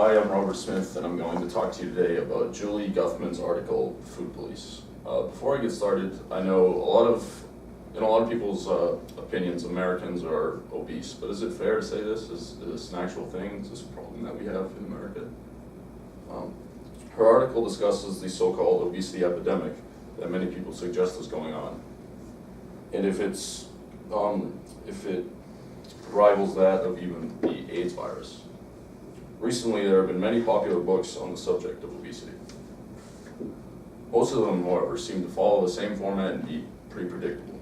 Hi, I'm Robert Smith, and I'm going to talk to you today about Julie Guthman's article, Food Police. Before I get started, I know in a lot of people's opinions, Americans are obese, but is it fair to say this? Is this an actual thing? Is this a problem that we have in America? Her article discusses the so-called obesity epidemic that many people suggest is going on. And if it rivals that of even the AIDS virus. Recently, there have been many popular books on the subject of obesity. Most of them, however, seem to follow the same format and be pretty predictable.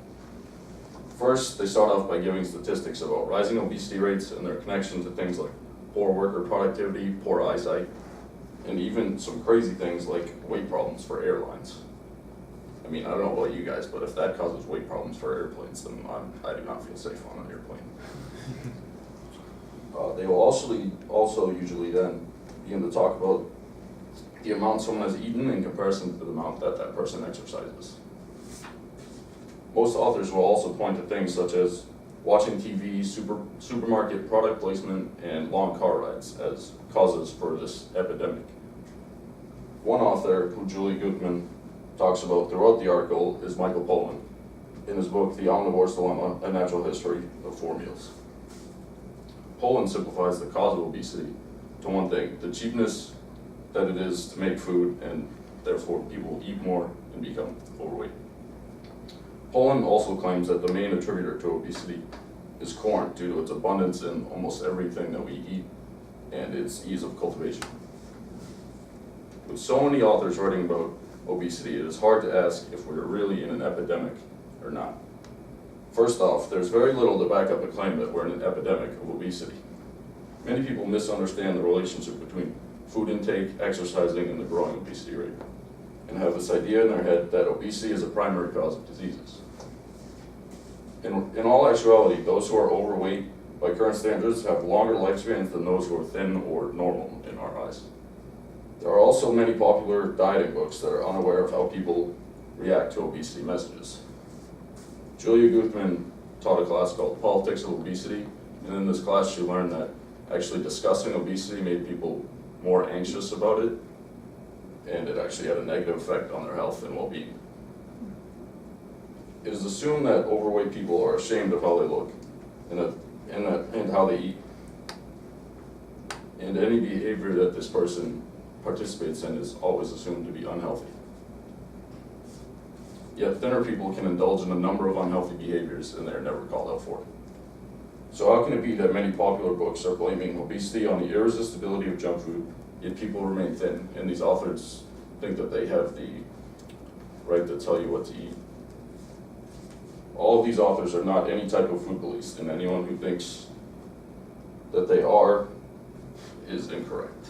First, they start off by giving statistics about rising obesity rates and their connection to things like poor worker productivity, poor eyesight, and even some crazy things like weight problems for airlines. I mean, I don't know about you guys, but if that causes weight problems for airplanes, then I do not feel safe on an airplane. They will also usually then begin to talk about the amount someone has eaten in comparison to the amount that person exercises. Most authors will also point to things such as watching TV, supermarket product placement, and long car rides as causes for this epidemic. One author, who Julie Guthman talks about throughout the article, is Michael Pollan, in his book, The Omnivore's Dilemma, A Natural History of 4 Meals. Pollan simplifies the cause of obesity to one thing: the cheapness that it is to make food, and therefore people eat more and become overweight. Pollan also claims that the main attributor to obesity is corn, due to its abundance in almost everything that we eat and its ease of cultivation. With so many authors writing about obesity, it is hard to ask if we're really in an epidemic or not. First off, there's very little to back up a claim that we're in an epidemic of obesity. Many people misunderstand the relationship between food intake, exercising, and the growing obesity rate, and have this idea in their head that obesity is a primary cause of diseases. In all actuality, those who are overweight by current standards have longer lifespans than those who are thin or normal in our eyes. There are also many popular dieting books that are unaware of how people react to obesity messages. Julia Guthman taught a class called Politics of Obesity, and in this class she learned that actually discussing obesity made people more anxious about it, and it actually had a negative effect on their health and well-being. It is assumed that overweight people are ashamed of how they look and how they eat, and any behavior that this person participates in is always assumed to be unhealthy. Yet thinner people can indulge in a number of unhealthy behaviors and they're never called out for it. So how can it be that many popular books are blaming obesity on the irresistibility of junk food, yet people remain thin, and these authors think that they have the right to tell you what to eat? All of these authors are not any type of food police, and anyone who thinks that they are is incorrect.